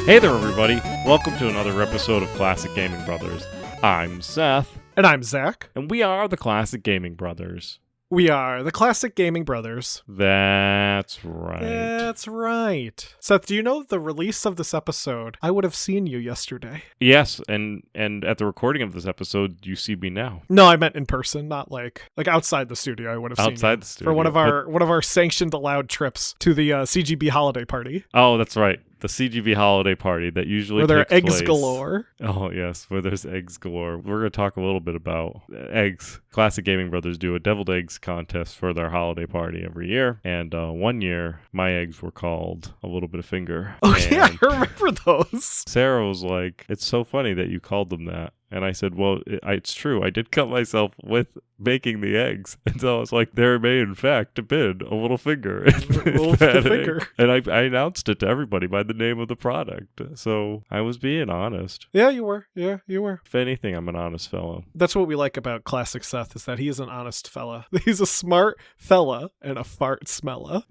Hey there, everybody. Welcome to another episode of Classic Gaming Brothers. I'm Seth. And I'm Zach. And we are the Classic Gaming Brothers. We are the Classic Gaming Brothers. That's right. That's right. Seth, do you know the release of this episode? I would have seen you yesterday. Yes, and at the recording of this episode, you see me now. No, I meant in person, not like outside the studio. I would have seen you. Outside the studio. For one of our sanctioned allowed trips to the CGB holiday party. Oh, that's right. The CGB holiday party that usually where there takes are eggs place. galore. Oh, yes, where there's eggs galore. We're going to talk a little bit about eggs. Classic Gaming Brothers do a deviled eggs contest for their holiday party every year. And one year, my eggs were called a little bit of finger. Oh, and yeah, I remember those. Sarah was like, "It's so funny that you called them that." And I said, well, it's true. I did cut myself with making the eggs. And so I was like, there may, in fact, have been a little finger. A little finger. And I announced it to everybody by the name of the product. So I was being honest. Yeah, you were. Yeah, you were. If anything, I'm an honest fellow. That's what we like about Classic Seth, is that he is an honest fella. He's a smart fella and a fart smella.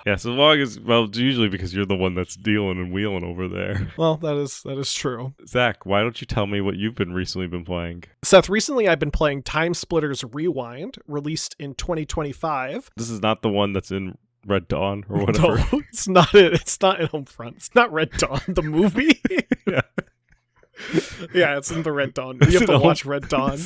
Yes, as long as, well, it's usually because you're the one that's dealing and wheeling over there. Well, that is true. Zach, why don't you tell me what you've been recently been playing? Seth, recently I've been playing Time Splitters Rewind, released in 2025. This is not the one that's in Red Dawn or whatever. No, it's not it. It's not in Homefront. It's not Red Dawn, the movie. Yeah. Yeah, it's in the Red Dawn. You have to watch Red Dawn.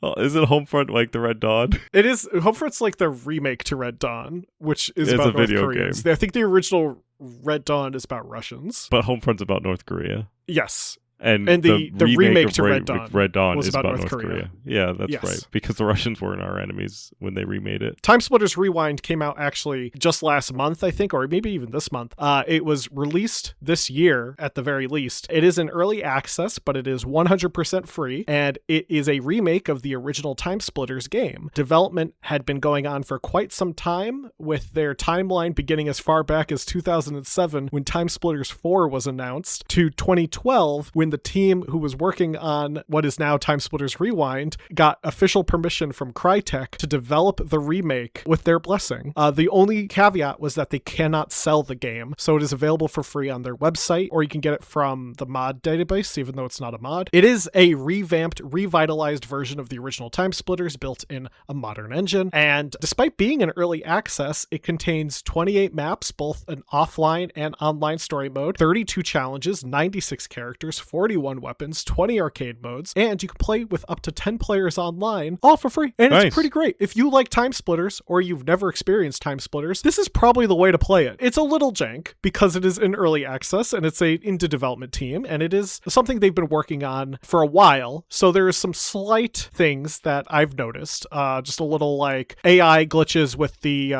Oh, is it Homefront like the Red Dawn? It is. Homefront's like the remake to Red Dawn, which is it's about a North video Koreans. game. I think the original Red Dawn is about Russians. But Homefront's about North Korea. Yes. And the remake to Red Dawn is about North Korea. Korea. Yeah, that's Yes. right. Because the Russians weren't our enemies when they remade it. Time Splitters Rewind came out actually just last month, I think, or maybe even this month. It was released this year at the very least. It is in early access, but it is 100% free, and it is a remake of the original Time Splitters game. Development had been going on for quite some time, with their timeline beginning as far back as 2007 when Time Splitters 4 was announced, to 2012 when the team who was working on what is now Time Splitters Rewind got official permission from Crytek to develop the remake with their blessing. The only caveat was that they cannot sell the game, so it is available for free on their website, or you can get it from the mod database, even though it's not a mod. It is a revamped, revitalized version of the original Time Splitters built in a modern engine, and despite being in early access, it contains 28 maps, both an offline and online story mode, 32 challenges, 96 characters, 41 weapons, 20 arcade modes, and you can play with up to 10 players online, all for free. And Nice. It's pretty great. If you like Time Splitters, or you've never experienced Time Splitters, this is probably the way to play it. It's a little jank because it is in early access and it's a indie development team, and it is something they've been working on for a while. So there is some slight things that I've noticed, just a little like AI glitches with the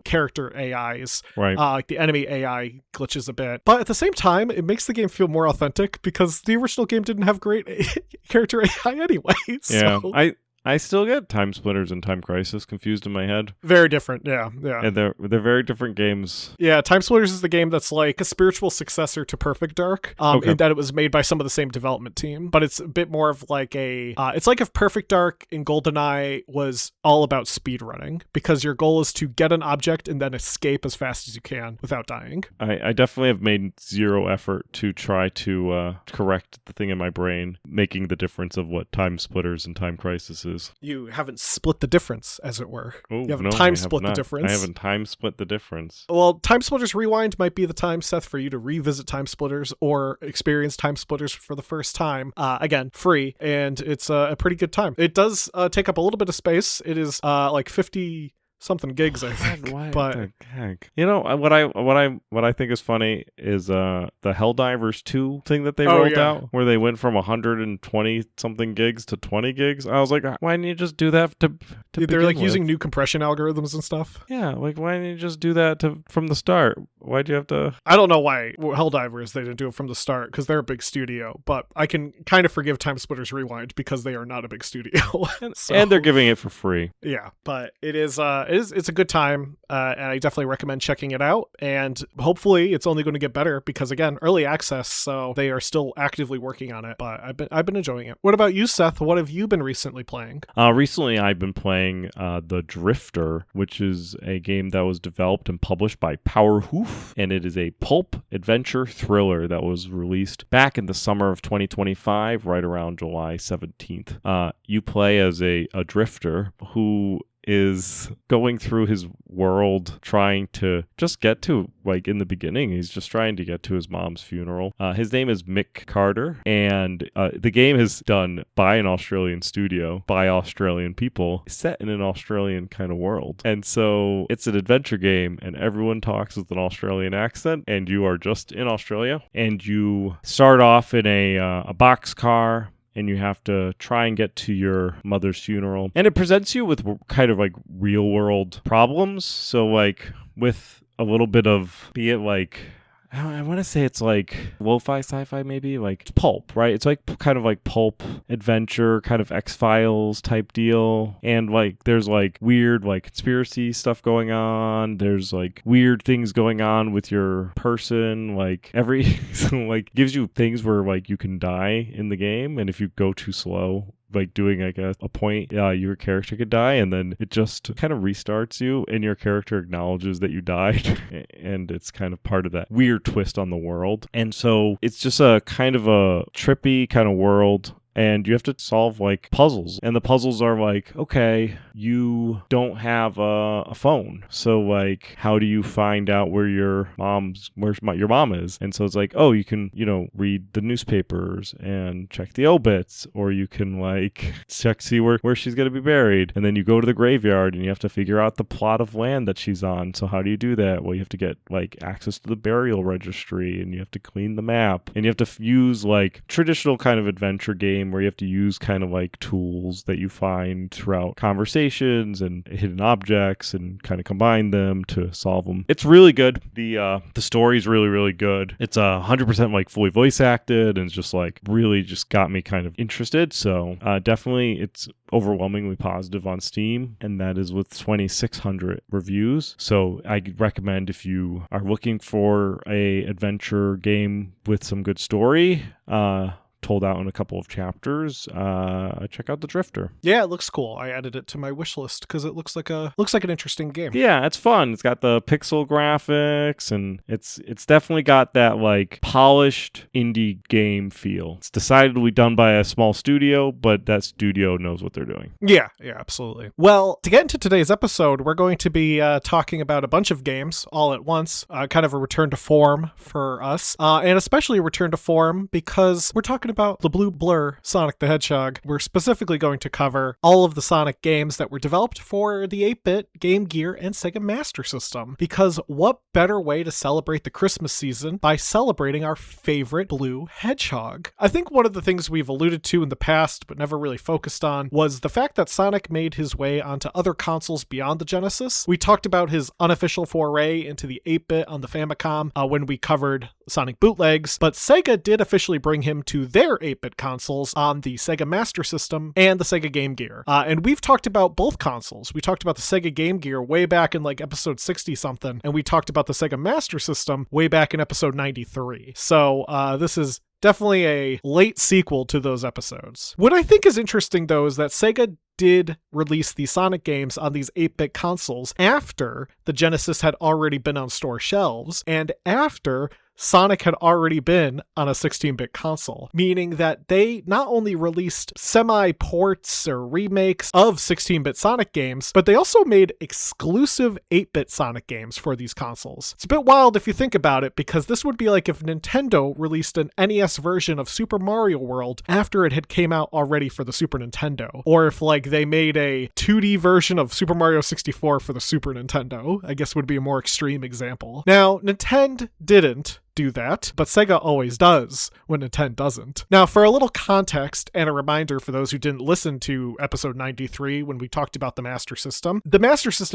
character AIs, Right. like the enemy AI glitches a bit. But at the same time, it makes the game feel more authentic because the original game didn't have great character AI anyway. Yeah. So. I still get Time Splitters and Time Crisis confused in my head. Very different, yeah. And they're very different games. Yeah, Time Splitters is the game that's like a spiritual successor to Perfect Dark, Okay. in that it was made by some of the same development team, but it's a bit more of like it's like if Perfect Dark and GoldenEye was all about speedrunning, because your goal is to get an object and then escape as fast as you can without dying. I definitely have made zero effort to try to correct the thing in my brain, making the difference of what Time Splitters and Time Crisis is. You haven't split the difference, as it were. Oh, You haven't no, time I have split the not. difference. I haven't time split the difference. Well, Time Splitters Rewind might be the time, Seth, for you to revisit Time Splitters or experience Time Splitters for the first time. Again, free, and it's a pretty good time. It does take up a little bit of space. It is like 50 something gigs, I think. What the heck? You know what I think is funny is the Helldivers 2 thing that they rolled out, where they went from 120 something gigs to 20 gigs. I was like, why didn't you just do that to they're like begin using with? new compression algorithms and stuff. Yeah, like why didn't you just do that from the start? Why'd you have to? I don't know why Helldivers they didn't do it from the start, because they're a big studio, but I can kind of forgive Time Splitters Rewind because they are not a big studio. And they're giving it for free. Yeah, but it is it's a good time, and I definitely recommend checking it out. And hopefully it's only going to get better because, again, early access, so they are still actively working on it. But I've been enjoying it. What about you, Seth? What have you been recently playing? Recently, I've been playing The Drifter, which is a game that was developed and published by Powerhoof, and it is a pulp adventure thriller that was released back in the summer of 2025, right around July 17th. You play as a drifter who is going through his world trying to just get to, like, in the beginning, he's just trying to get to his mom's funeral. His name is Mick Carter, and the game is done by an Australian studio, by Australian people, set in an Australian kind of world. And so it's an adventure game, and everyone talks with an Australian accent, and you are just in Australia, and you start off in a boxcar, and you have to try and get to your mother's funeral. And it presents you with kind of like real world problems. So like with a little bit of, be it like, I want to say it's like lo-fi sci-fi maybe, like pulp, right? It's like kind of like pulp adventure, kind of X-Files type deal. And like there's like weird like conspiracy stuff going on. There's like weird things going on with your person. Like like gives you things where like you can die in the game. And if you go too slow, like doing like a point, your character could die, and then it just kind of restarts you, and your character acknowledges that you died, and it's kind of part of that weird twist on the world. And so it's just a kind of a trippy kind of world. And you have to solve like puzzles. And the puzzles are like, okay, you don't have a phone. So like, how do you find out where your mom is? And so it's like, oh, you can, read the newspapers and check the obits, or you can like see where she's going to be buried. And then you go to the graveyard and you have to figure out the plot of land that she's on. So how do you do that? Well, you have to get like access to the burial registry, and you have to clean the map, and you have to use like traditional kind of adventure game where you have to use kind of like tools that you find throughout conversations and hidden objects and kind of combine them to solve them. It's really good. The story is really, really good. It's 100% like fully voice acted, and it's just like really just got me kind of interested. So definitely it's overwhelmingly positive on Steam, and that is with 2,600 reviews. So I recommend, if you are looking for a adventure game with some good story, told out in a couple of chapters, check out The Drifter. Yeah, it looks cool. I added it to my wish list because it looks like an interesting game. Yeah, it's fun. It's got the pixel graphics, and it's definitely got that like polished indie game feel. It's decidedly done by a small studio, but that studio knows what they're doing. Yeah, absolutely. Well, to get into today's episode, we're going to be talking about a bunch of games all at once, kind of a return to form for us, and especially a return to form because we're talking about the Blue Blur Sonic the Hedgehog. We're specifically going to cover all of the Sonic games that were developed for the 8-bit, Game Gear, and Sega Master System. Because what better way to celebrate the Christmas season by celebrating our favorite Blue Hedgehog? I think one of the things we've alluded to in the past but never really focused on was the fact that Sonic made his way onto other consoles beyond the Genesis. We talked about his unofficial foray into the 8-bit on the Famicom when we covered Sonic bootlegs, but Sega did officially bring him to their 8-bit consoles on the Sega Master System and the Sega Game Gear. And we've talked about both consoles. We talked about the Sega Game Gear way back in like episode 60-something, and we talked about the Sega Master System way back in episode 93. So this is definitely a late sequel to those episodes. What I think is interesting, though, is that Sega did release the Sonic games on these 8-bit consoles after the Genesis had already been on store shelves, and after Sonic had already been on a 16-bit console, meaning that they not only released semi-ports or remakes of 16-bit Sonic games, but they also made exclusive 8-bit Sonic games for these consoles. It's a bit wild if you think about it, because this would be like if Nintendo released an NES version of Super Mario World after it had came out already for the Super Nintendo, or if like they made a 2D version of Super Mario 64 for the Super Nintendo, I guess would be a more extreme example. Now, Nintendo didn't, do that, but Sega always does when Nintendo doesn't. Now, for a little context and a reminder for those who didn't listen to episode 93 when we talked about the Master System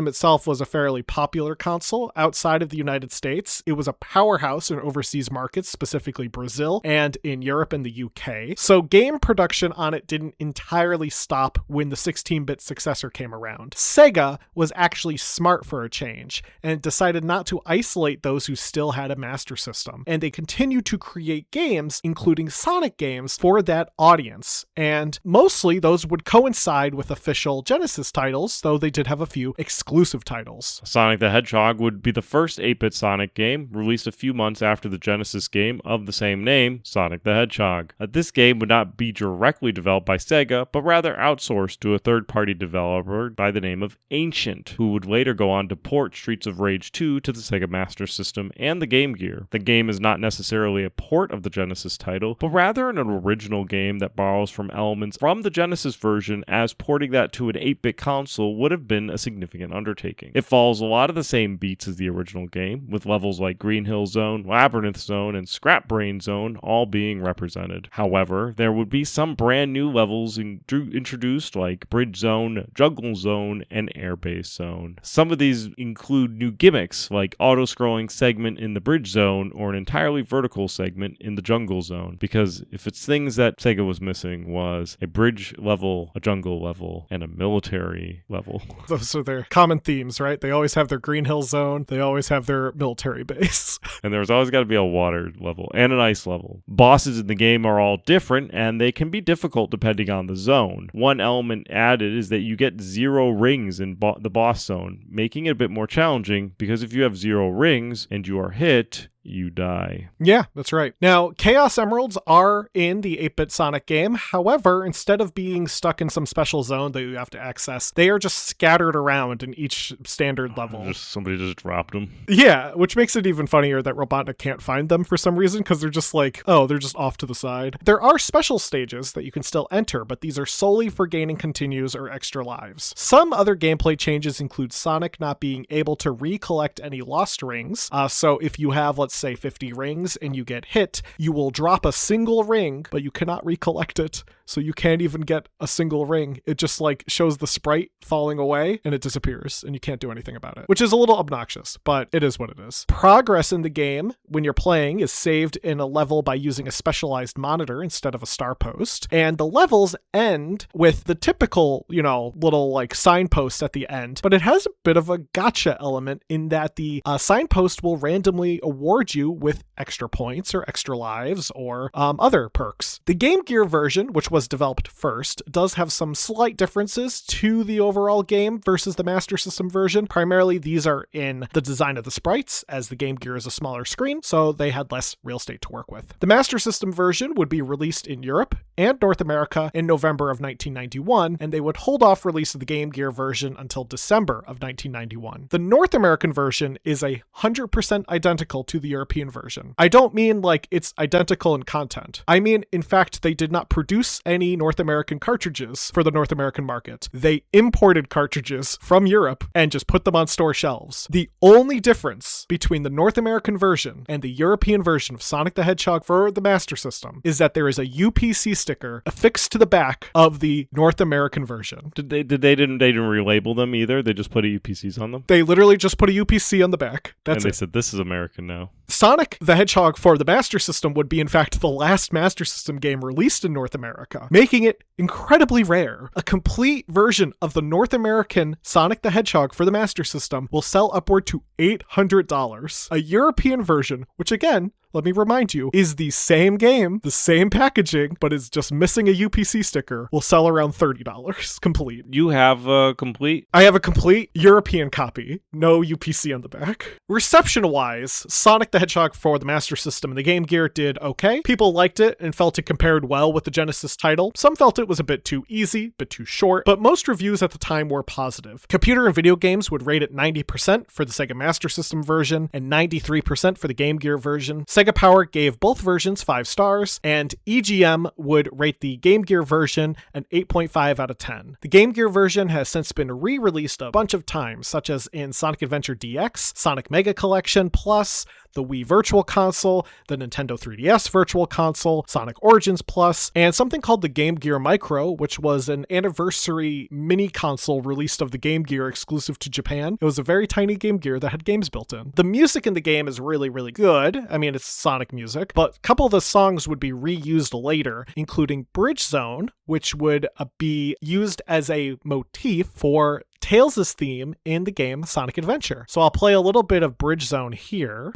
itself was a fairly popular console outside of the United States. It was a powerhouse in overseas markets, specifically Brazil, and in Europe and the UK. So game production on it didn't entirely stop when the 16-bit successor came around. Sega was actually smart for a change and decided not to isolate those who still had a Master System. And they continued to create games, including Sonic games, for that audience. And mostly those would coincide with official Genesis titles, though they did have a few exclusive titles. Sonic the Hedgehog would be the first 8-bit Sonic game, released a few months after the Genesis game of the same name, Sonic the Hedgehog. This game would not be directly developed by Sega, but rather outsourced to a third-party developer by the name of Ancient, who would later go on to port Streets of Rage 2 to the Sega Master System and the Game Gear. The game is not necessarily a port of the Genesis title, but rather an original game that borrows from elements from the Genesis version, as porting that to an 8-bit console would have been a significant undertaking. It follows a lot of the same beats as the original game, with levels like Green Hill Zone, Labyrinth Zone, and Scrap Brain Zone all being represented. However, there would be some brand new levels introduced like Bridge Zone, Jungle Zone, and Airbase Zone. Some of these include new gimmicks like auto-scrolling segment in the Bridge Zone or an entirely vertical segment in the Jungle Zone, because if it's things that Sega was missing was a bridge level, a jungle level, and a military level. Those are their common themes, right? They always have their Green Hill Zone, they always have their military base. And there's always got to be a water level and an ice level. Bosses in the game are all different, and they can be difficult depending on the zone. One element added is that you get 0 rings in the boss zone, making it a bit more challenging, because if you have 0 rings and you are hit, you die. Yeah, that's right. Now, Chaos Emeralds are in the 8-bit Sonic game. However, instead of being stuck in some special zone that you have to access, they are just scattered around in each standard level. Somebody just dropped them. Yeah, which makes it even funnier that Robotnik can't find them for some reason, because they're just like, oh, they're just off to the side. There are special stages that you can still enter, but these are solely for gaining continues or extra lives. Some other gameplay changes include Sonic not being able to recollect any lost rings. So if you have, let's say, 50 rings and you get hit, you will drop a single ring, but you cannot recollect it. So you can't even get a single ring. It just like shows the sprite falling away and it disappears and you can't do anything about it, which is a little obnoxious, but it is what it is. Progress in the game when you're playing is saved in a level by using a specialized monitor instead of a star post. And the levels end with the typical, little like signpost at the end, but it has a bit of a gotcha element in that the signpost will randomly award you with extra points or extra lives or other perks. The Game Gear version, which was developed first, does have some slight differences to the overall game versus the Master System version. Primarily, these are in the design of the sprites, as the Game Gear is a smaller screen, so they had less real estate to work with. The Master System version would be released in Europe and North America in November of 1991, and they would hold off release of the Game Gear version until December of 1991. The North American version is 100% identical to the European version. I don't mean like it's identical in content. I mean, in fact, they did not produce any North American cartridges for the North American market. They imported cartridges from Europe and just put them on store shelves. The only difference between the North American version and the European version of Sonic the Hedgehog for the Master System is that there is a UPC sticker affixed to the back of the North American version. They didn't relabel them either? They just put UPCs on them? They literally just put a UPC on the back. That's and they said, this is American now. Sonic the Hedgehog for the Master System would be, in fact, the last Master System game released in North America, making it incredibly rare. A complete version of the North American Sonic the Hedgehog for the Master System will sell upward to $800. A European version, which again, let me remind you, is the same game, the same packaging, but is just missing a UPC sticker, will sell around $30 complete. You have a complete? I have a complete European copy, no UPC on the back. Reception-wise, Sonic the Hedgehog for the Master System and the Game Gear did okay. People liked it and felt it compared well with the Genesis title. Some felt it was a bit too easy, a bit too short, but most reviews at the time were positive. Computer and Video Games would rate it 90% for the Sega Master System version and 93% for the Game Gear version. Sega Power gave both versions 5 stars, and EGM would rate the Game Gear version an 8.5 out of 10. The Game Gear version has since been re-released a bunch of times, such as in Sonic Adventure DX, Sonic Mega Collection Plus, the Wii Virtual Console, the Nintendo 3DS Virtual Console, Sonic Origins Plus, and something called the Game Gear Micro, which was an anniversary mini console released of the Game Gear exclusive to Japan. It was a very tiny Game Gear that had games built in. The music in the game is really, really good. I mean, it's Sonic music, but a couple of the songs would be reused later, including Bridge Zone, which would be used as a motif for Tails' theme in the game Sonic Adventure. So I'll play a little bit of Bridge Zone here.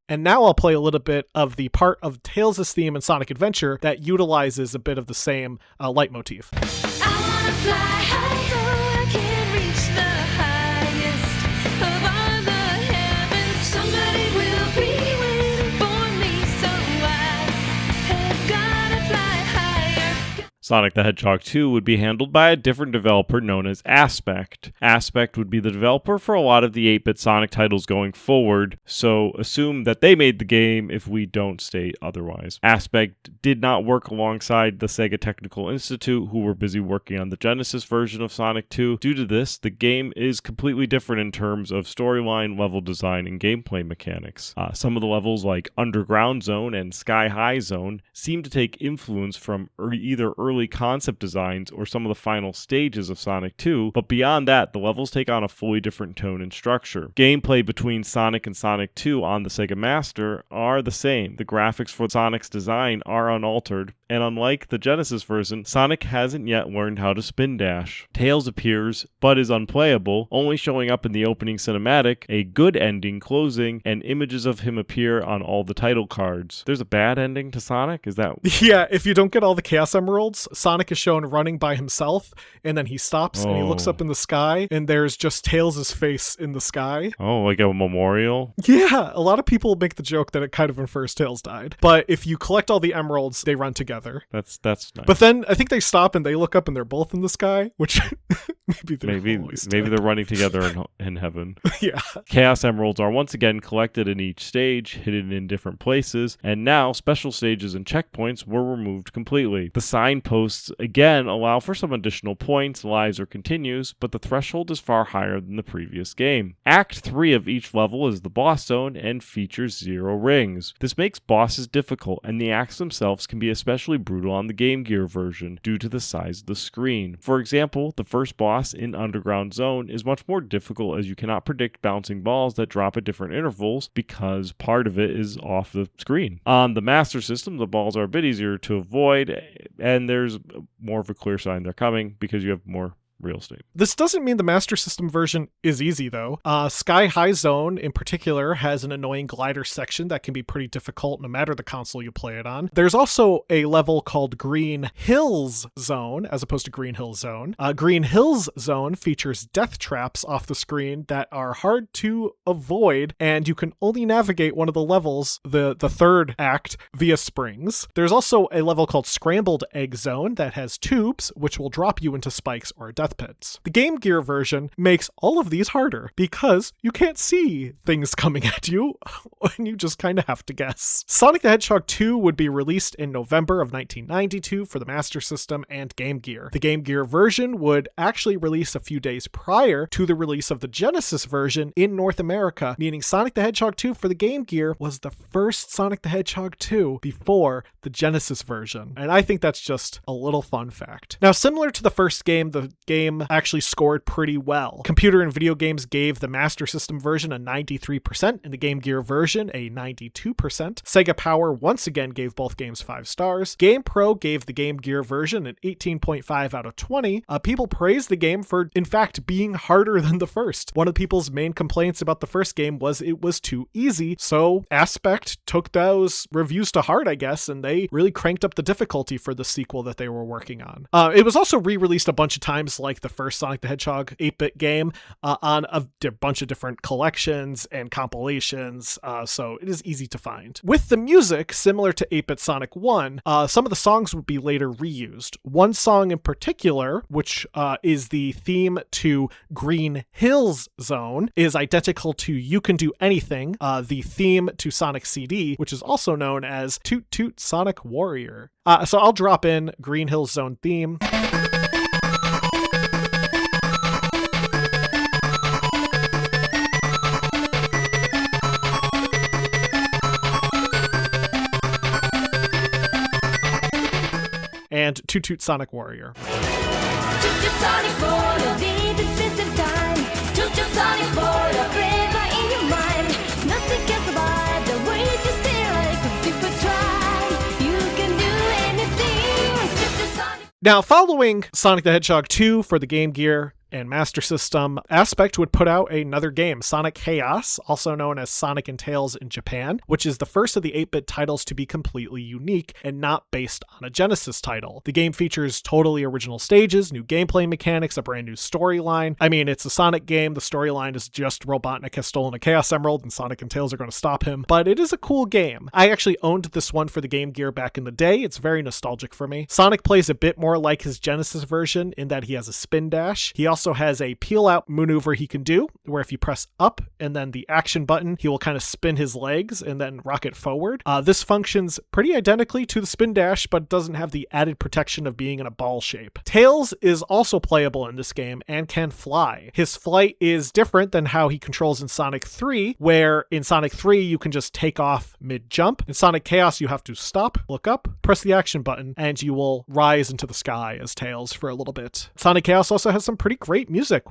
And now I'll play a little bit of the part of Tails' theme in Sonic Adventure that utilizes a bit of the same leitmotif. I wanna fly high so I can reach the highest of all the heavens. Somebody will be waiting for me, so I have gotta fly higher. Sonic the Hedgehog 2 would be handled by a different developer known as Aspect. Aspect would be the developer for a lot of the 8-bit Sonic titles going forward, so assume that they made the game if we don't state otherwise. Aspect did not work alongside the Sega Technical Institute, who were busy working on the Genesis version of Sonic 2. Due to this, the game is completely different in terms of storyline, level design, and gameplay mechanics. Some of the levels like Underground Zone and Sky High Zone seem to take influence from either early concept designs or some of the final stages of Sonic 2, but beyond that, the levels take on a fully different tone and structure. Gameplay between Sonic and Sonic 2 on the Sega Master are the same. The graphics for Sonic's design are unaltered, and unlike the Genesis version, Sonic hasn't yet learned how to spin dash. Tails appears, but is unplayable, only showing up in the opening cinematic, a good ending closing, and images of him appear on all the title cards. There's a bad ending to Sonic? Is that... Yeah, if you don't get all the Chaos Emeralds, Sonic is shown running by himself, and then he stops and he looks up in the sky, and there's just Tails' face in the sky. Oh, like a memorial? Yeah, a lot of people make the joke that it kind of infers Tails died. But if you collect all the emeralds, they run together. That's nice. But then I think they stop and they look up and they're both in the sky, which maybe they're running together in heaven. Yeah. Chaos Emeralds are once again collected in each stage, hidden in different places, and now special stages and checkpoints were removed completely. The signposts again allow for some additional points, lives, or continues, but the threshold is far higher than the previous game. Act 3 of each level is the boss zone and features 0 rings. This makes bosses difficult, and the acts themselves can be especially brutal on the Game Gear version due to the size of the screen. For example, the first boss in Underground Zone is much more difficult as you cannot predict bouncing balls that drop at different intervals because part of it is off the screen. On the Master System, the balls are a bit easier to avoid, and there's more of a clear sign they're coming because you have more real estate. This doesn't mean the Master System version is easy, though. Sky High Zone, in particular, has an annoying glider section that can be pretty difficult no matter the console you play it on. There's also a level called Green Hills Zone, as opposed to Green Hill Zone. Green Hills Zone features death traps off the screen that are hard to avoid, and you can only navigate one of the levels, the third act, via springs. There's also a level called Scrambled Egg Zone that has tubes, which will drop you into spikes or death pits. The Game Gear version makes all of these harder because you can't see things coming at you and you just kind of have to guess. Sonic the Hedgehog 2 would be released in November of 1992 for the Master System and Game Gear. The Game Gear version would actually release a few days prior to the release of the Genesis version in North America, meaning Sonic the Hedgehog 2 for the Game Gear was the first Sonic the Hedgehog 2 before the Genesis version. And I think that's just a little fun fact. Now, similar to the first game, the game actually scored pretty well. Computer and Video Games gave the Master System version a 93% and the Game Gear version a 92%. Sega Power once again gave both games 5 stars. GamePro gave the Game Gear version an 18.5 out of 20. People praised the game for, in fact, being harder than the first. One of people's main complaints about the first game was it was too easy, so Aspect took those reviews to heart, I guess, and they really cranked up the difficulty for the sequel that they were working on. It was also re-released a bunch of times like the first Sonic the Hedgehog 8-bit game, on a bunch of different collections and compilations, so it is easy to find. With the music, similar to 8-bit Sonic 1, some of the songs would be later reused. One song in particular, which is the theme to Green Hills Zone, is identical to You Can Do Anything, the theme to Sonic CD, which is also known as Toot Toot Sonic Warrior. So I'll drop in Green Hills Zone theme. And Toot Toot Sonic Warrior. Toot your Sonic Warrior, be decisive time. Toot your Sonic Warrior, flavor in your mind. Nothing can survive the way you stay like, 'cause if you try, you can do anything. Toot your Sonic. Now, following Sonic the Hedgehog 2 for the Game Gear and Master System, Aspect would put out another game, Sonic Chaos, also known as Sonic and Tails in Japan, which is the first of the 8-bit titles to be completely unique and not based on a Genesis title. The game features totally original stages, new gameplay mechanics, a brand new storyline. I mean, it's a Sonic game. The storyline is just Robotnik has stolen a Chaos Emerald and Sonic and Tails are going to stop him, but it is a cool game. I actually owned this one for the Game Gear back in the day. It's very nostalgic for me. Sonic plays a bit more like his Genesis version in that he has a spin dash. He also has a peel out maneuver he can do, where if you press up and then the action button, he will kind of spin his legs and then rocket forward. This functions pretty identically to the spin dash, but doesn't have the added protection of being in a ball shape. Tails is also playable in this game and can fly. His flight is different than how he controls in Sonic 3, where in Sonic 3 you can just take off mid-jump. In Sonic Chaos you have to stop, look up, press the action button, and you will rise into the sky as Tails for a little bit. Sonic Chaos also has some pretty great music.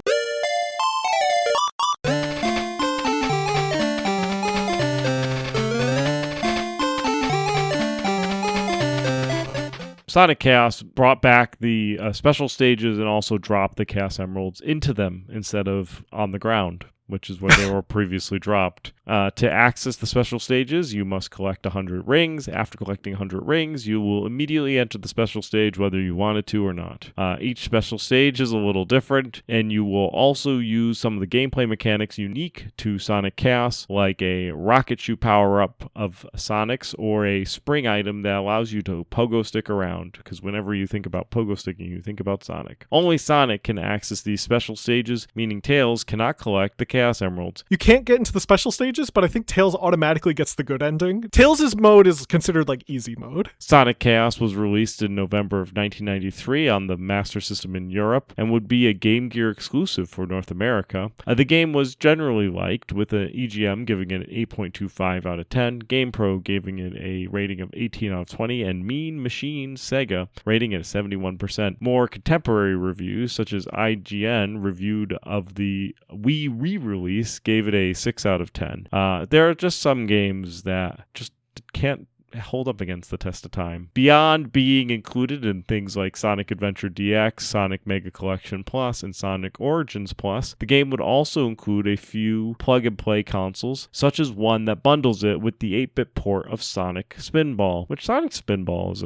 Sonic Chaos brought back the special stages and also dropped the Chaos Emeralds into them instead of on the ground, which is where they were previously dropped. To access the special stages, you must collect 100 rings. After collecting 100 rings, you will immediately enter the special stage whether you wanted to or not. Each special stage is a little different, and you will also use some of the gameplay mechanics unique to Sonic Chaos, like a rocket shoe power-up of Sonic's or a spring item that allows you to pogo stick around, because whenever you think about pogo sticking, you think about Sonic. Only Sonic can access these special stages, meaning Tails cannot collect the Chaos Emeralds. You can't get into the special stages, but I think Tails automatically gets the good ending. Tails' mode is considered like easy mode. Sonic Chaos was released in November of 1993 on the Master System in Europe and would be a Game Gear exclusive for North America. The game was generally liked, with an EGM giving it an 8.25 out of 10, GamePro giving it a rating of 18 out of 20, and Mean Machine Sega rating it 71%. More contemporary reviews, such as IGN reviewed of the Wii re-release, gave it a 6 out of 10. There are just some games that just can't hold up against the test of time. Beyond being included in things like Sonic Adventure DX, Sonic Mega Collection Plus, and Sonic Origins Plus, the game would also include a few plug-and-play consoles, such as one that bundles it with the 8-bit port of Sonic Spinball, which Sonic Spinball is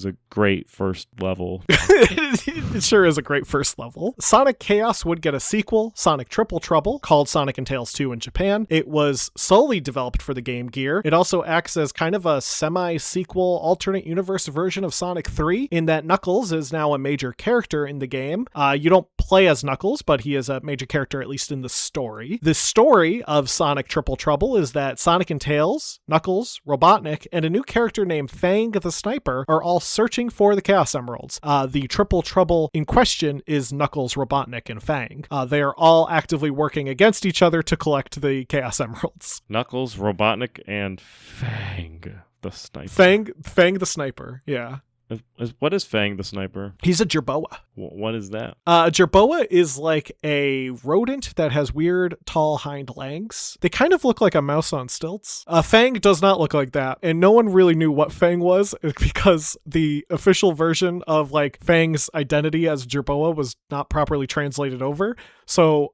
a great first level. It sure is a great first level. Sonic Chaos would get a sequel, Sonic Triple Trouble, called Sonic and Tails 2 in Japan. It was solely developed for the Game Gear. It also acts as kind of a semi-sequel alternate universe version of Sonic 3, in that Knuckles is now a major character in the game. You don't play as Knuckles, but he is a major character, at least in the story. The story of Sonic Triple Trouble is that Sonic and Tails, Knuckles, Robotnik, and a new character named Fang the Sniper are all searching for the Chaos Emeralds. The Triple Trouble in question is Knuckles, Robotnik, and Fang. They are all actively working against each other to collect the Chaos Emeralds. Knuckles, Robotnik, and Fang the Sniper. Fang the Sniper, yeah. What is Fang the Sniper? He's a Jerboa. What is that? Jerboa is like a rodent that has weird, tall hind legs. They kind of look like a mouse on stilts. Fang does not look like that, and no one really knew what Fang was because the official version of like Fang's identity as Jerboa was not properly translated over. So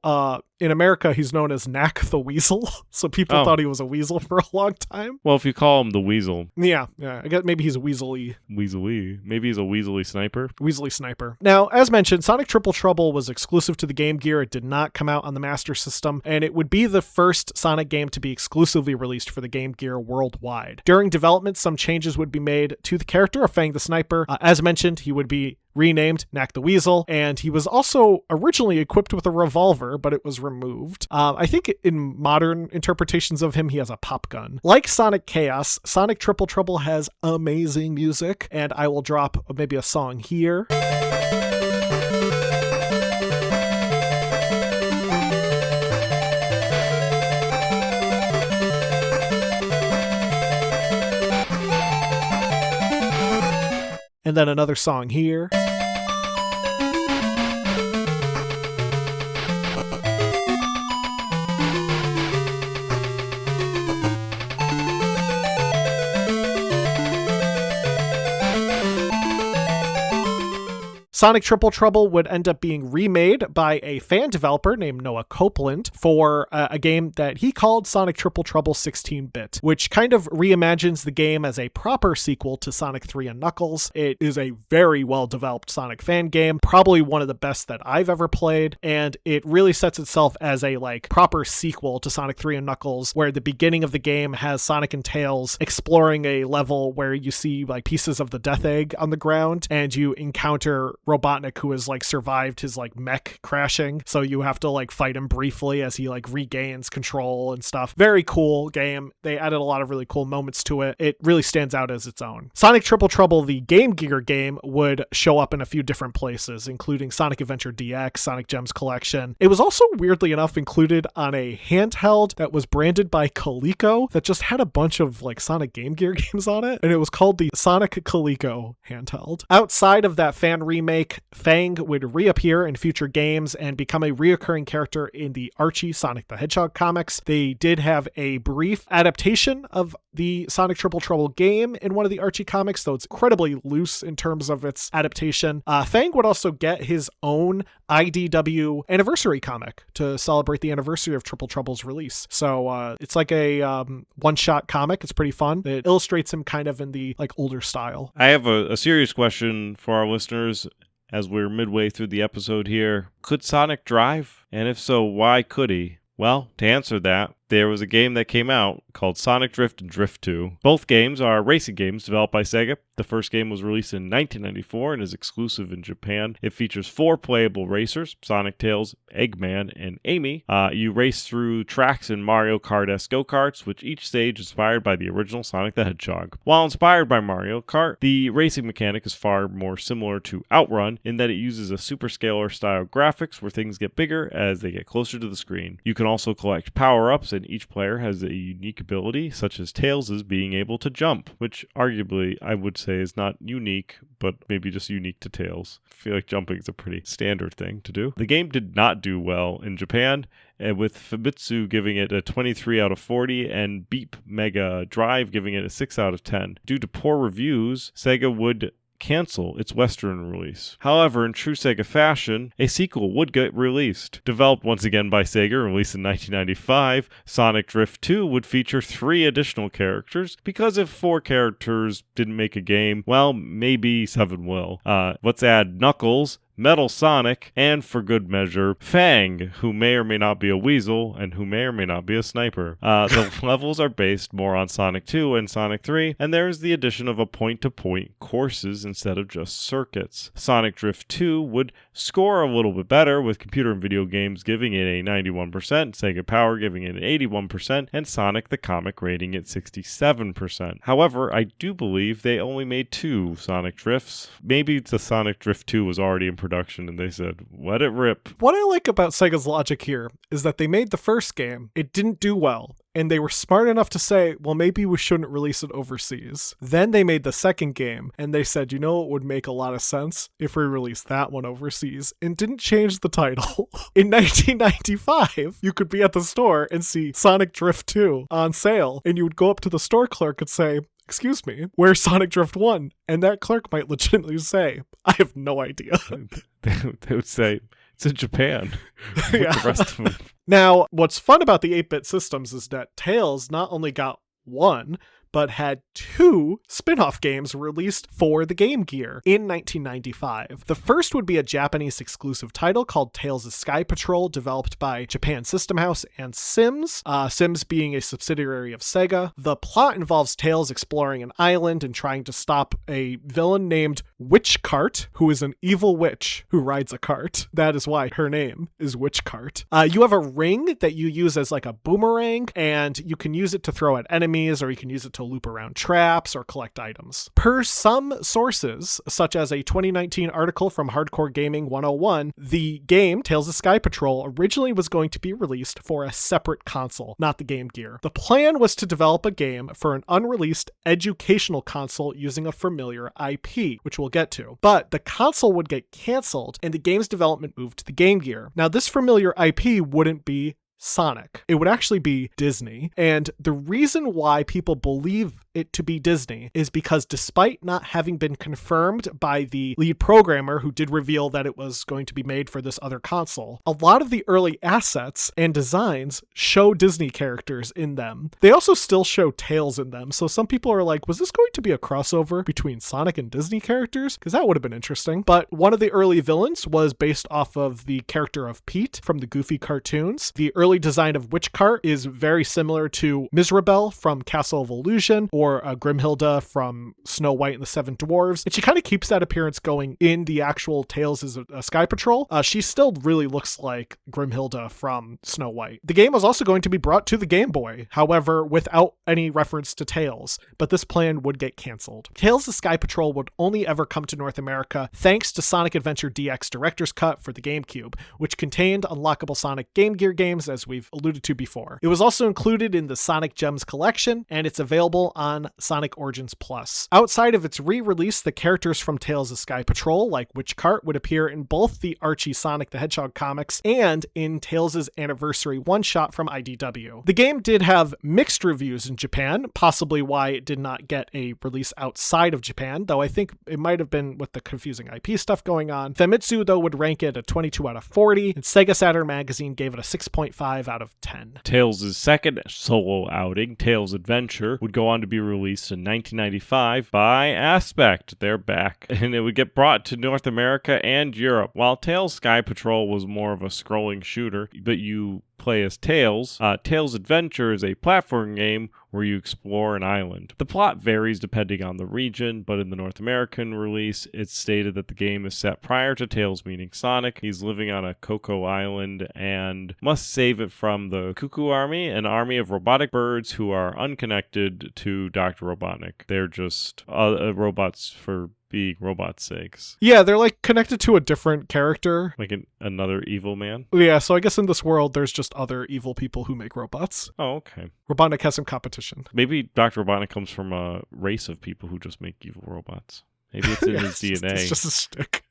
in America, he's known as Knack the Weasel. So people thought he was a weasel for a long time. Well, if you call him the Weasel. Yeah. I guess maybe he's a weaselly. Maybe he's a weaselly sniper. Weaselly sniper. Now, as mentioned, Sonic Triple Trouble was exclusive to the Game Gear. It did not come out on the Master System, and it would be the first Sonic game to be exclusively released for the Game Gear worldwide. During development, some changes would be made to the character of Fang the Sniper. As mentioned, he would be renamed Knack the Weasel, and he was also originally equipped with a revolver, but it was removed. I think in modern interpretations of him, he has a pop gun. Like Sonic Chaos, Sonic Triple Trouble has amazing music, and I will drop maybe a song here. And then another song here. Sonic Triple Trouble would end up being remade by a fan developer named Noah Copeland for a game that he called Sonic Triple Trouble 16-bit, which kind of reimagines the game as a proper sequel to Sonic 3 and Knuckles. It is a very well-developed Sonic fan game, probably one of the best that I've ever played, and it really sets itself as a proper sequel to Sonic 3 and Knuckles, where the beginning of the game has Sonic and Tails exploring a level where you see pieces of the Death Egg on the ground, and you encounter Robotnik, who has survived his mech crashing, so you have to fight him briefly as he regains control and stuff. Very cool game. They added a lot of really cool moments to it. It really stands out as its own. Sonic Triple Trouble, the Game Gear game, would show up in a few different places, including Sonic Adventure DX, Sonic Gems Collection. It was also, weirdly enough, included on a handheld that was branded by Coleco that just had a bunch of Sonic Game Gear games on it, and it was called the Sonic Coleco handheld. Outside of that fan remake, Fang would reappear in future games and become a reoccurring character in the Archie Sonic the Hedgehog comics. They did have a brief adaptation of the Sonic Triple Trouble game in one of the Archie comics, though it's incredibly loose in terms of its adaptation. Fang would also get his own IDW anniversary comic to celebrate the anniversary of Triple Trouble's release. So it's like a one-shot comic. It's pretty fun. It illustrates him kind of in the older style. I have a serious question for our listeners as we're midway through the episode here. Could Sonic drive? And if so, why could he? Well, to answer that, there was a game that came out called Sonic Drift and Drift 2. Both games are racing games developed by Sega. The first game was released in 1994 and is exclusive in Japan. It features 4 playable racers, Sonic, Tails, Eggman, and Amy. You race through tracks in Mario Kart-esque go-karts, which each stage is inspired by the original Sonic the Hedgehog. While inspired by Mario Kart, the racing mechanic is far more similar to Outrun in that it uses a superscalar-style graphics where things get bigger as they get closer to the screen. You can also collect power-ups, and each player has a unique ability, such as Tails' being able to jump, which arguably I would say is not unique, but maybe just unique to Tails. I feel like jumping is a pretty standard thing to do. The game did not do well in Japan, with Famitsu giving it a 23 out of 40 and Beep Mega Drive giving it a 6 out of 10. Due to poor reviews, Sega would cancel its Western release. However, in true Sega fashion, a sequel would get released. Developed once again by Sega and released in 1995, Sonic Drift 2 would feature 3 additional characters, because if 4 characters didn't make a game, well, maybe 7 will. Let's add Knuckles, Metal Sonic, and for good measure, Fang, who may or may not be a weasel, and who may or may not be a sniper. The levels are based more on Sonic 2 and Sonic 3, and there is the addition of a point-to-point courses instead of just circuits. Sonic Drift 2 would score a little bit better, with Computer and Video Games giving it a 91%, Sega Power giving it an 81%, and Sonic the Comic rating it 67%. However, I do believe they only made 2 Sonic Drifts. Maybe the Sonic Drift 2 was already in production and they said, let it rip. What I like about Sega's logic here is that they made the first game, it didn't do well, and they were smart enough to say, well, maybe we shouldn't release it overseas. Then they made the second game, and they said, you know what would make a lot of sense if we released that one overseas, and didn't change the title. In 1995, you could be at the store and see Sonic Drift 2 on sale, and you would go up to the store clerk and say, excuse me, where's Sonic Drift 1? And that clerk might legitimately say, I have no idea. They would say, It's in Japan. Yeah. The rest of them. Now, what's fun about the 8-bit systems is that Tails not only got one, but had 2 spin-off games released for the Game Gear in 1995. The first would be a Japanese exclusive title called Tails' Sky Patrol, developed by Japan System House and Sims, Sims being a subsidiary of Sega. The plot involves Tails exploring an island and trying to stop a villain named Witch Cart, who is an evil witch who rides a cart. That is why her name is Witch Cart. You have a ring that you use as like a boomerang, and you can use it to throw at enemies, or you can use it to loop around traps or collect items. Per some sources, such as a 2019 article from Hardcore Gaming 101, the game, Tails' Sky Patrol, originally was going to be released for a separate console, not the Game Gear. The plan was to develop a game for an unreleased educational console using a familiar IP, which we'll get to. But the console would get canceled, and the game's development moved to the Game Gear. Now, this familiar IP wouldn't be Sonic. It would actually be Disney. And the reason why people believe it to be Disney is because despite not having been confirmed by the lead programmer who did reveal that it was going to be made for this other console, a lot of the early assets and designs show Disney characters in them. They also still show Tails in them, so some people are like, was this going to be a crossover between Sonic and Disney characters? Because that would have been interesting. But one of the early villains was based off of the character of Pete from the Goofy cartoons. The early design of Witch Cart is very similar to Mizrabel from Castle of Illusion, or Grimhilda from Snow White and the Seven Dwarves. And she kind of keeps that appearance going in the actual Tails as a Sky Patrol. She still really looks like Grimhilda from Snow White. The game was also going to be brought to the Game Boy, however, without any reference to Tails, but this plan would get canceled. Tails' Sky Patrol would only ever come to North America thanks to Sonic Adventure DX Director's Cut for the GameCube, which contained unlockable Sonic Game Gear games, as we've alluded to before. It was also included in the Sonic Gems collection, and it's available on Sonic Origins Plus. Outside of its re-release, the characters from Tails' Sky Patrol, like Witch Cart, would appear in both the Archie Sonic the Hedgehog comics and in Tails' Anniversary one-shot from IDW. The game did have mixed reviews in Japan, possibly why it did not get a release outside of Japan, though I think it might have been with the confusing IP stuff going on. Famitsu, though, would rank it a 22 out of 40, and Sega Saturn magazine gave it a 6.5 out of 10. Tails' second solo outing, Tails Adventure, would go on to be released in 1995 by Aspect. They're back. And it would get brought to North America and Europe. While Tails Sky Patrol was more of a scrolling shooter, but you play as Tails, Tails Adventure is a platform game where you explore an island. The plot varies depending on the region, but in the North American release, it's stated that the game is set prior to Tails meeting Sonic. He's living on a Cocoa Island and must save it from the Cuckoo Army, an army of robotic birds who are unconnected to Dr. Robotnik. They're just robots for being robots' sakes. Yeah, they're like connected to a different character. Like another evil man? Yeah, so I guess in this world, there's just other evil people who make robots. Oh, okay. Robotnik has some competition. Maybe Dr. Robotnik comes from a race of people who just make evil robots. Maybe it's in his DNA. It's just a stick.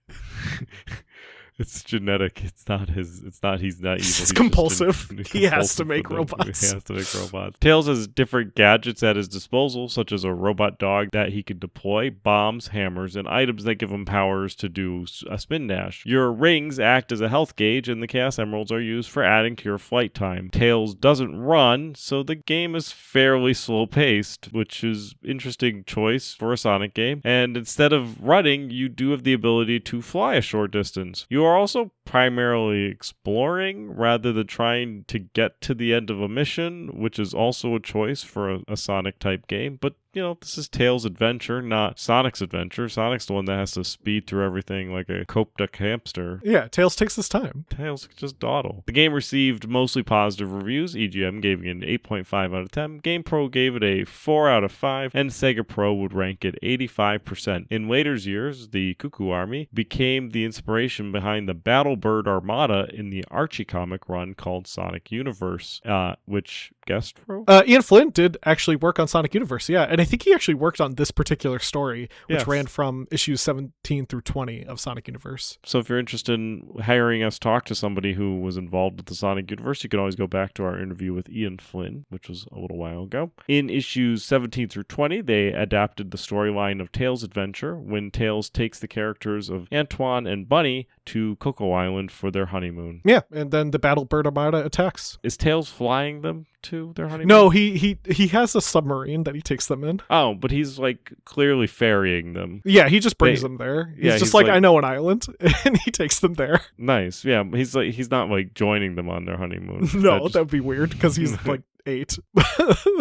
It's genetic. He's not evil. He's compulsive. He has to make robots. He has to make robots. Tails has different gadgets at his disposal, such as a robot dog that he can deploy, bombs, hammers, and items that give him powers to do a spin dash. Your rings act as a health gauge, and the Chaos Emeralds are used for adding to your flight time. Tails doesn't run, so the game is fairly slow-paced, which is an interesting choice for a Sonic game. And instead of running, you do have the ability to fly a short distance. You are also primarily exploring rather than trying to get to the end of a mission, which is also a choice for a Sonic type game. But this is Tails' adventure, not Sonic's adventure. Sonic's the one that has to speed through everything like a coped-up hamster. Yeah, Tails takes his time. Tails can just dawdle. The game received mostly positive reviews. EGM gave it an 8.5 out of 10. GamePro gave it a 4 out of 5. And Sega Pro would rank it 85%. In later years, the Cuckoo Army became the inspiration behind the Battlebird Armada in the Archie comic run called Sonic Universe, which guest wrote? Ian Flynn did actually work on Sonic Universe, yeah. And I think he actually worked on this particular story, which ran from issues 17 through 20 of Sonic Universe. So if you're interested in hiring us talk to somebody who was involved with the Sonic Universe, you can always go back to our interview with Ian Flynn, which was a little while ago. In issues 17 through 20, they adapted the storyline of Tails' adventure when Tails takes the characters of Antoine and Bunny to Cocoa Island for their honeymoon. Yeah, and then the Battle Bird Armada attacks. Is Tails flying them to their honeymoon? No, he has a submarine that he takes them in. Oh, but he's like clearly ferrying them. Yeah, he just brings them there. He's just like, I know an island, and he takes them there. Nice. Yeah, he's not like joining them on their honeymoon. No, that would be weird because he's like 8.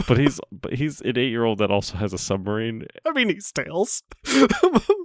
but he's an 8-year-old that also has a submarine. I mean, he's Tails.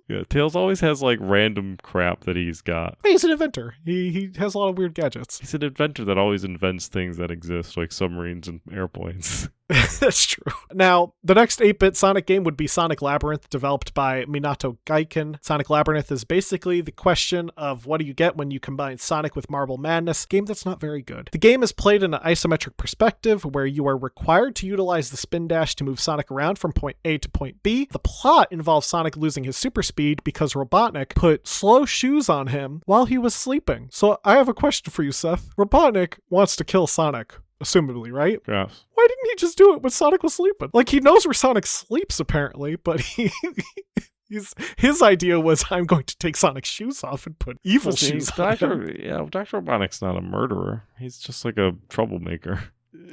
Yeah, Tails always has like random crap that he's got. He's an inventor. He has a lot of weird gadgets. He's an inventor that always invents things that exist, like submarines and airplanes. That's true. Now, the next 8-bit Sonic game would be Sonic Labyrinth, developed by Minato Gaiken. Sonic Labyrinth is basically the question of what do you get when you combine Sonic with Marble Madness, game that's not very good. The game is played in an isometric perspective where you are required to utilize the spin dash to move Sonic around from point A to point B. The plot involves Sonic losing his super speed because Robotnik put slow shoes on him while he was sleeping. So I have a question for you, Seth. Robotnik wants to kill Sonic. Assumably, right? Yes. Why didn't he just do it when Sonic was sleeping? Like, he knows where Sonic sleeps, apparently, but his idea was, I'm going to take Sonic's shoes off and put evil shoes on him. Yeah, Dr. Robotnik's not a murderer. He's just like a troublemaker.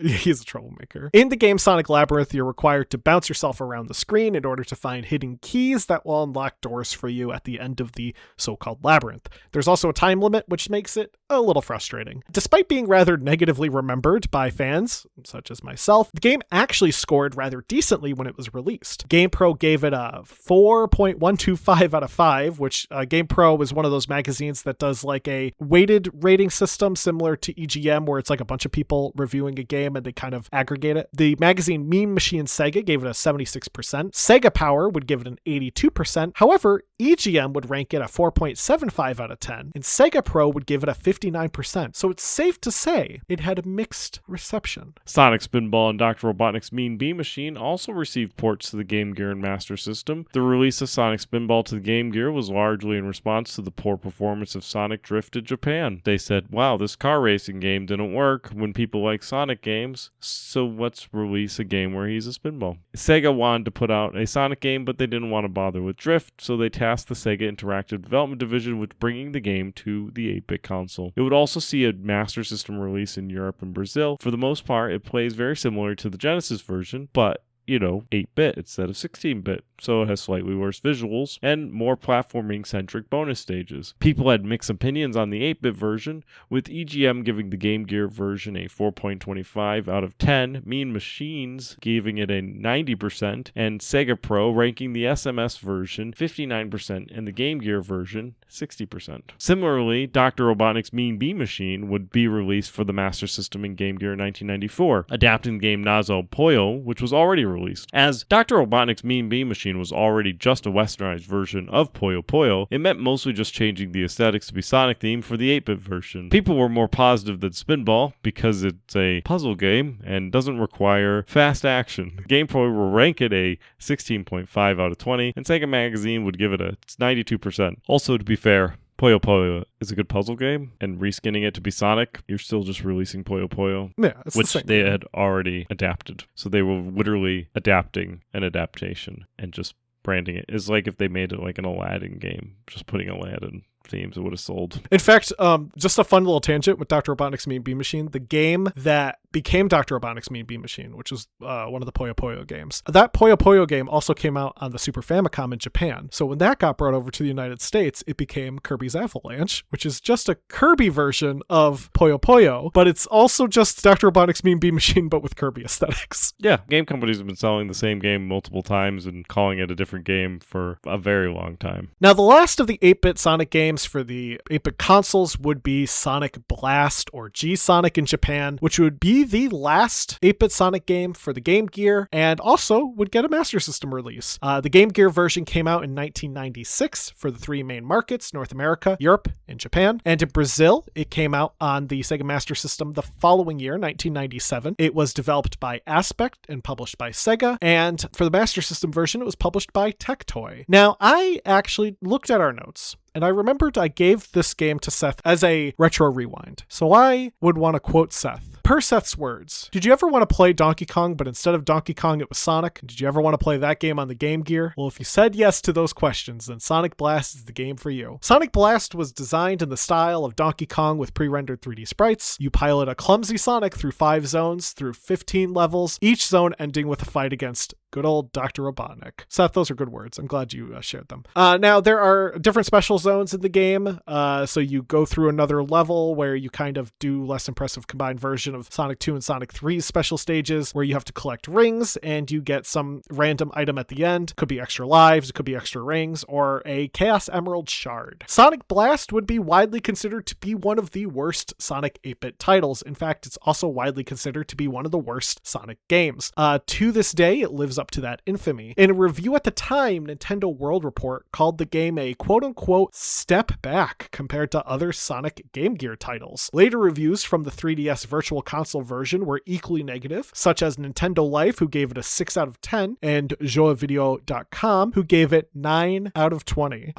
He's a troublemaker. In the game Sonic Labyrinth, you're required to bounce yourself around the screen in order to find hidden keys that will unlock doors for you at the end of the so-called labyrinth. There's also a time limit, which makes it a little frustrating. Despite being rather negatively remembered by fans, such as myself, the game actually scored rather decently when it was released. GamePro gave it a 4.125 out of 5, which GamePro is one of those magazines that does like a weighted rating system similar to EGM, where it's like a bunch of people reviewing a game and they kind of aggregate it. The magazine Meme Machine Sega gave it a 76%. Sega Power would give it an 82%. However, EGM would rank it a 4.75 out of 10, and Sega Pro would give it a 59%. So it's safe to say it had a mixed reception. Sonic Spinball and Dr. Robotnik's Mean Bean Machine also received ports to the Game Gear and Master System. The release of Sonic Spinball to the Game Gear was largely in response to the poor performance of Sonic Drift in Japan. They said, wow, this car racing game didn't work when people like Sonic games, so let's release a game where he's a spinball. Sega wanted to put out a Sonic game, but they didn't want to bother with Drift, so they tasked the Sega Interactive Development Division with bringing the game to the 8-bit console. It would also see a Master System release in Europe and Brazil. For the most part, it plays very similar to the Genesis version, but 8-bit instead of 16-bit, so it has slightly worse visuals and more platforming-centric bonus stages. People had mixed opinions on the 8-bit version, with EGM giving the Game Gear version a 4.25 out of 10, Mean Machines giving it a 90%, and Sega Pro ranking the SMS version 59% and the Game Gear version 60%. Similarly, Dr. Robotnik's Mean Bean Machine would be released for the Master System and Game Gear in 1994, adapting the game Nazo Puyo, which was already released. As Dr. Robotnik's Mean Bean Machine was already just a westernized version of Puyo Puyo, it meant mostly just changing the aesthetics to be Sonic themed for the 8-bit version. People were more positive than Spinball because it's a puzzle game and doesn't require fast action. GamePro will rank it a 16.5 out of 20, and Sega Magazine would give it a 92%. Also, to be fair, Puyo Puyo is a good puzzle game, and reskinning it to be Sonic, you're still just releasing Puyo Puyo, which they had already adapted. So they were literally adapting an adaptation and just branding it. It's like if they made it like an Aladdin game, just putting Aladdin themes, it would have sold. In fact, just a fun little tangent with Dr. Robotnik's Mean Bean Machine, the game that became Dr. Robotnik's Mean Bean Machine, which was one of the Puyo Puyo games. That Puyo Puyo game also came out on the Super Famicom in Japan. So when that got brought over to the United States, it became Kirby's Avalanche, which is just a Kirby version of Puyo Puyo, but it's also just Dr. Robotnik's Mean Bean Machine, but with Kirby aesthetics. Yeah, game companies have been selling the same game multiple times and calling it a different game for a very long time. Now, the last of the 8-bit Sonic games games for the 8-bit consoles would be Sonic Blast, or G-Sonic in Japan, which would be the last 8-bit Sonic game for the Game Gear, and also would get a Master System release. The Game Gear version came out in 1996 for the 3 main markets, North America, Europe, and Japan. And in Brazil, it came out on the Sega Master System the following year, 1997. It was developed by Aspect and published by Sega, and for the Master System version, it was published by Tectoy. Now, I actually looked at our notes, and I remembered I gave this game to Seth as a retro rewind. So I would want to quote Seth. Per Seth's words, did you ever want to play Donkey Kong, but instead of Donkey Kong, it was Sonic? Did you ever want to play that game on the Game Gear? Well, if you said yes to those questions, then Sonic Blast is the game for you. Sonic Blast was designed in the style of Donkey Kong with pre-rendered 3D sprites. You pilot a clumsy Sonic through 5 zones, through 15 levels, each zone ending with a fight against good old Dr. Robotnik. Seth, those are good words. I'm glad you shared them. Now, there are different special zones in the game, so you go through another level where you kind of do less impressive combined version of Sonic 2 and Sonic 3's special stages, where you have to collect rings, and you get some random item at the end. Could be extra lives, it could be extra rings, or a Chaos Emerald shard. Sonic Blast would be widely considered to be one of the worst Sonic 8-bit titles. In fact, it's also widely considered to be one of the worst Sonic games. To this day, it lives up to that infamy. In a review at the time, Nintendo World Report called the game a quote-unquote step back compared to other Sonic Game Gear titles. Later reviews from the 3DS Virtual Console version were equally negative, such as Nintendo Life, who gave it a 6 out of 10, and JoaVideo.com, who gave it 9 out of 20.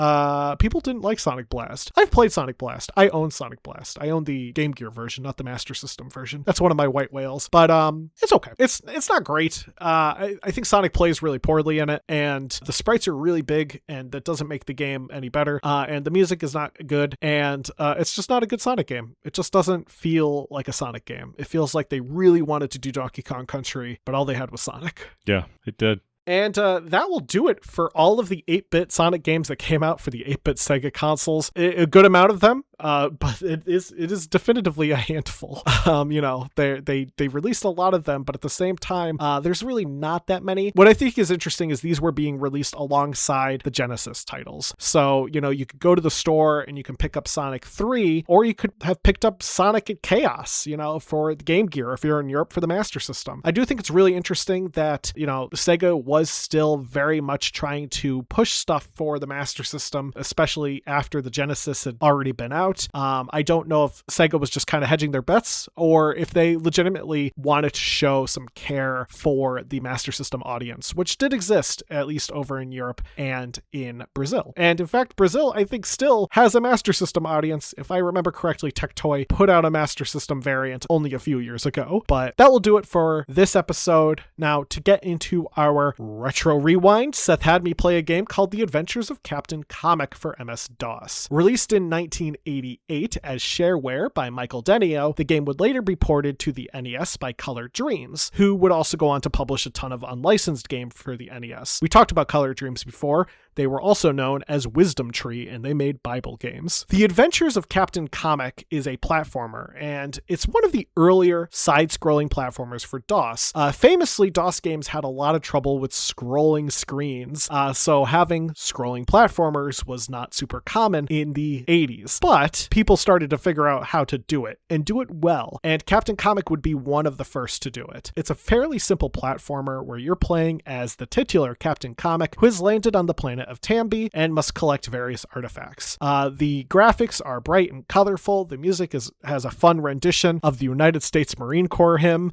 People didn't like Sonic Blast. I've played Sonic Blast. I own Sonic Blast. I own the Game Gear version, not the Master System version. That's one of my white whales, but it's okay. It's not great. I think Sonic plays really poorly in it, and the sprites are really big, and that doesn't make the game any better, and the music is not good, and it's just not a good Sonic game. It just doesn't feel like a Sonic game. It feels like they really wanted to do Donkey Kong Country, but all they had was Sonic. Yeah, it did. And that will do it for all of the 8-bit Sonic games that came out for the 8-bit Sega consoles. A good amount of them, but it is definitively a handful. They released a lot of them, but at the same time, there's really not that many. What I think is interesting is these were being released alongside the Genesis titles. So, you could go to the store and you can pick up Sonic 3, or you could have picked up Sonic and Chaos, for the Game Gear, if you're in Europe for the Master System. I do think it's really interesting that, Sega was still very much trying to push stuff for the Master System, especially after the Genesis had already been out. I don't know if Sega was just kind of hedging their bets, or if they legitimately wanted to show some care for the Master System audience, which did exist, at least over in Europe and in Brazil. And in fact, Brazil, I think, still has a Master System audience. If I remember correctly, Tectoy put out a Master System variant only a few years ago. But that will do it for this episode. Now, to get into our retro rewind, Seth had me play a game called The Adventures of Captain Comic for MS-DOS. Released in 1988 as shareware by Michael Denio, the game would later be ported to the NES by Color Dreams, who would also go on to publish a ton of unlicensed games for the NES. We talked about Color Dreams before. They were also known as Wisdom Tree, and they made Bible games. The Adventures of Captain Comic is a platformer, and it's one of the earlier side-scrolling platformers for DOS. Famously, DOS games had a lot of trouble with scrolling screens, so having scrolling platformers was not super common in the 80s. But people started to figure out how to do it, and do it well, and Captain Comic would be one of the first to do it. It's a fairly simple platformer where you're playing as the titular Captain Comic, who has landed on the planet of Tambi and must collect various artifacts. The graphics are bright and colorful. The music has a fun rendition of the United States Marine Corps hymn.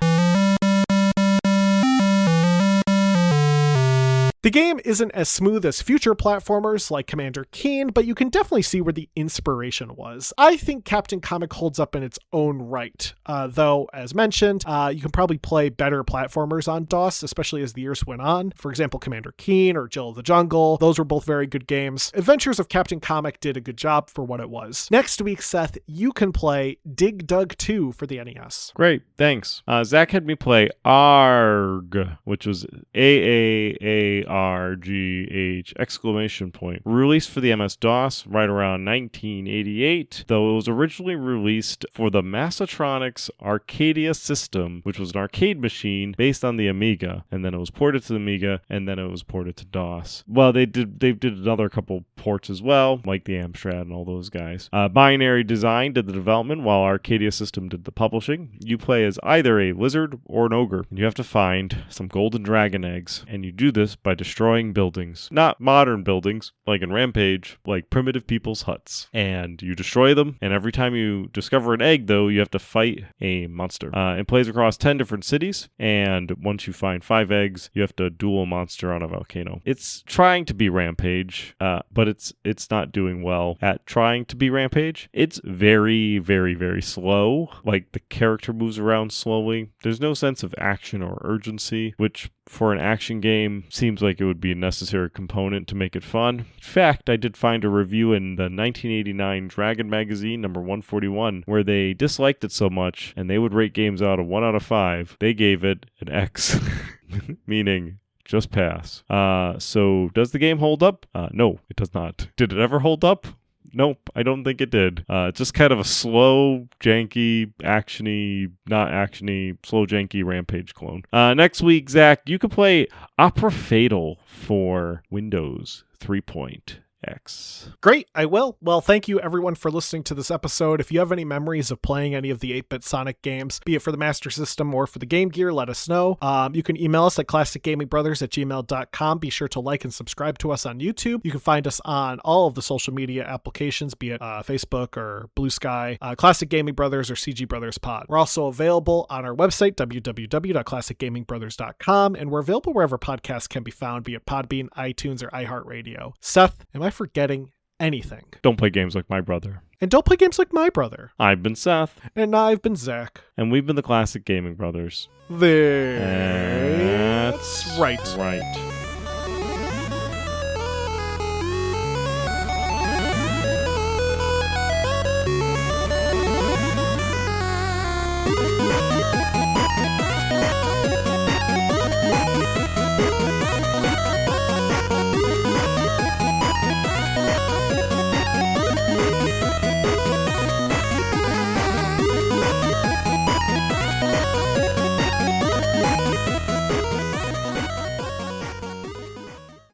The game isn't as smooth as future platformers like Commander Keen, but you can definitely see where the inspiration was. I think Captain Comic holds up in its own right, though, as mentioned, you can probably play better platformers on DOS, especially as the years went on. For example, Commander Keen or Jill of the Jungle, those were both very good games. Adventures of Captain Comic did a good job for what it was. Next week, Seth, you can play Dig Dug 2 for the NES. Great, thanks. Zach had me play ARG, which was AAARG. ARGH exclamation point. Released for the MS-DOS right around 1988, though it was originally released for the Massatronics Arcadia system, which was an arcade machine based on the Amiga, and then it was ported to the Amiga, and then it was ported to DOS. Well, they did another couple ports as well, like the Amstrad and all those guys. Binary Design did the development, while Arcadia System did the publishing. You play as either a lizard or an ogre, and you have to find some golden dragon eggs, and you do this by destroying buildings. Not modern buildings, like in Rampage, like primitive people's huts. And you destroy them, and every time you discover an egg, though, you have to fight a monster. It plays across 10 different cities, and once you find 5 eggs, you have to duel a monster on a volcano. It's trying to be Rampage, but it's not doing well at trying to be Rampage. It's very, very, very slow. Like, the character moves around slowly. There's no sense of action or urgency, which for an action game seems like it would be a necessary component to make it fun. In fact, I did find a review in the 1989 Dragon magazine number 141 where they disliked it so much and they would rate games out of 1 out of 5. They gave it an X, meaning just pass. So does the game hold up? No, it does not. Did it ever hold up? Nope, I don't think it did. Just kind of a slow, janky, actiony, not actiony, slow, janky Rampage clone. Next week, Zach, you can play Opera Fatal for Windows 3.x. Great, I will. Well, thank you everyone for listening to this episode. If you have any memories of playing any of the 8-bit Sonic games, be it for the Master System or for the Game Gear, let us know. You can email us at classicgamingbrothers@gmail.com. Be sure to like and subscribe to us on YouTube. You can find us on all of the social media applications, be it Facebook or Blue Sky, Classic Gaming Brothers or CG Brothers Pod. We're also available on our website, www.classicgamingbrothers.com, and we're available wherever podcasts can be found, be it Podbean, iTunes, or iHeartRadio. Seth, am I forgetting anything? Don't play games like my brother. And don't play games like my brother. I've been Seth. And I've been Zach. And we've been the Classic Gaming Brothers. That's right. Right.